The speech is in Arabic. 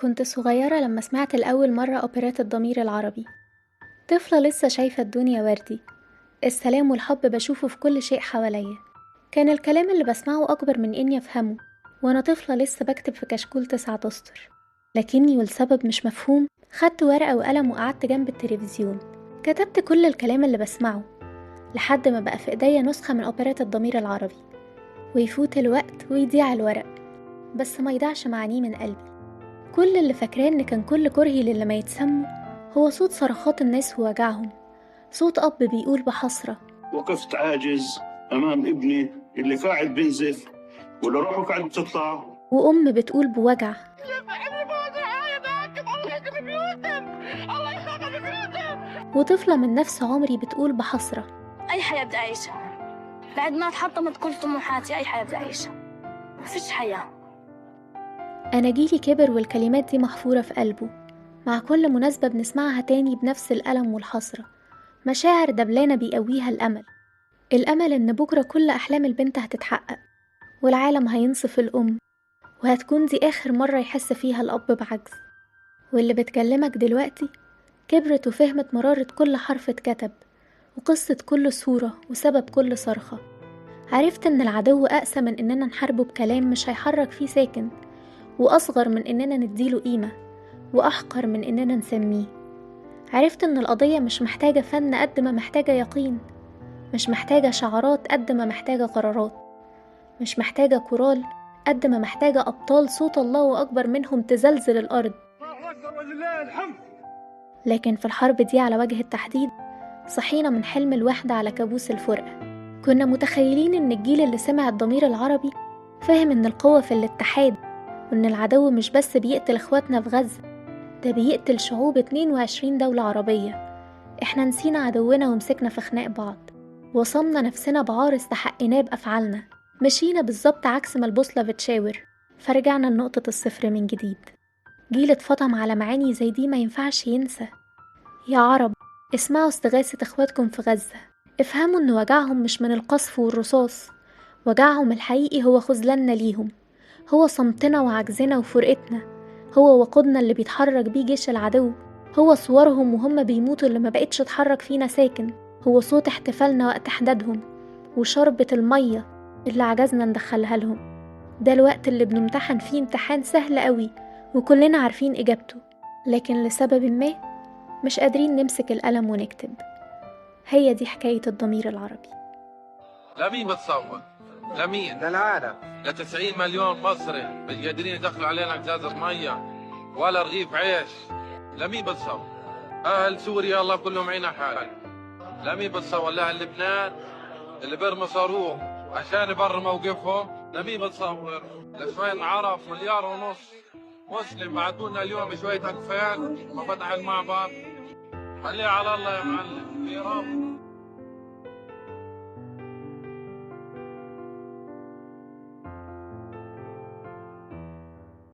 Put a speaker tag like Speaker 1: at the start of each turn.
Speaker 1: كنت صغيرة لما سمعت لأول مرة أوبرات الضمير العربي. طفلة لسه شايفة الدنيا وردي، السلام والحب بشوفه في كل شيء حواليا. كان الكلام اللي بسمعه أكبر من إني أفهمه، وأنا طفلة لسه بكتب في كشكول 9 أسطر. لكني ولسبب مش مفهوم خدت ورقة وقلم وقعدت جنب التلفزيون، كتبت كل الكلام اللي بسمعه لحد ما بقى في إيديا نسخة من أوبرات الضمير العربي. ويفوت الوقت ويضيع الورق، بس ما يضيعش معانيه من قلبي. كل اللي فاكراه إن كان كل كرهي للي ما يتسموا هو صوت صرخات الناس ووجعهم، صوت أب بيقول بحسرة:
Speaker 2: وقفت عاجز أمام ابني اللي قاعد بنزف واللي روحه قاعد بتطلع،
Speaker 1: وأم بتقول بوجع: وطفلة من نفس عمري بتقول بحسرة:
Speaker 3: أي حياة بدي أعيشها بعد ما تحطمت كل طموحاتي، أي حياة بدي أعيشها، مفيش حياة.
Speaker 1: أنا جيلي كبر والكلمات دي محفورة في قلبه، مع كل مناسبة بنسمعها تاني بنفس الألم والحسرة. مشاعر دبلانة بيقويها الأمل إن بكرة كل أحلام البنت هتتحقق، والعالم هينصف الأم، وهتكون دي آخر مرة يحس فيها الأب بعجز. واللي بتكلمك دلوقتي كبرت وفهمت مرارة كل حرف اتكتب، وقصة كل صورة وسبب كل صرخة. عرفت إن العدو أقسى من إننا نحاربه بكلام مش هيحرك فيه ساكن، وأصغر من إننا نديله قيمة، وأحقر من إننا نسميه. عرفت إن القضية مش محتاجة فن قد ما محتاجة يقين، مش محتاجة شعارات قد ما محتاجة قرارات، مش محتاجة كورال قد ما محتاجة أبطال صوت الله أكبر منهم تزلزل الأرض. لكن في الحرب دي على وجه التحديد صحينا من حلم الوحدة على كابوس الفرقة. كنا متخيلين إن الجيل اللي سمع الضمير العربي فاهم إن القوة في الاتحاد، وإن العدو مش بس بيقتل إخواتنا في غزة، ده بيقتل شعوب 22 دولة عربية. إحنا نسينا عدونا ومسكنا في خناق بعض، وصمنا نفسنا بعار استحقناه بأفعالنا، مشينا بالظبط عكس ما البوصلة بتشاور، فرجعنا لنقطة الصفر من جديد. جيل اتفطم على معاني زي دي ما ينفعش ينسى. يا عرب، اسمعوا استغاثة اخواتكم في غزة، افهموا ان وجعهم مش من القصف والرصاص، وجعهم الحقيقي هو خذلاننا ليهم، هو صمتنا وعجزنا وفرقتنا، هو وقودنا اللي بيتحرك بيه جيش العدو، هو صورهم وهم بيموتوا اللي ما بقتش تحرك فينا ساكن، هو صوت احتفالنا وقت حدادهم، وشربة المية اللي عجزنا ندخلها لهم. ده الوقت اللي بنمتحن فيه امتحان سهل قوي وكلنا عارفين إجابته، لكن لسبب ما مش قادرين نمسك القلم ونكتب. هي دي حكاية الضمير العربي.
Speaker 4: لمين بتصور؟ لمين؟
Speaker 5: للعالم.
Speaker 4: ل90 مليون مصري مش قادرين يدخلوا علينا ازازة مية ولا رغيف عيش. لمين بتصور؟ أهل سوريا الله كلهم عينا حال. لمين بتصور؟ لأهل لبنان اللي بيرموا صاروخ عشان يبرر موقفهم. لمين بتصور؟ لشوية عرب 1.5 مليار مسلم بعتولنا اليوم شوية أكفان وفتح المعبر. خليها على الله يا معلم، يا رب.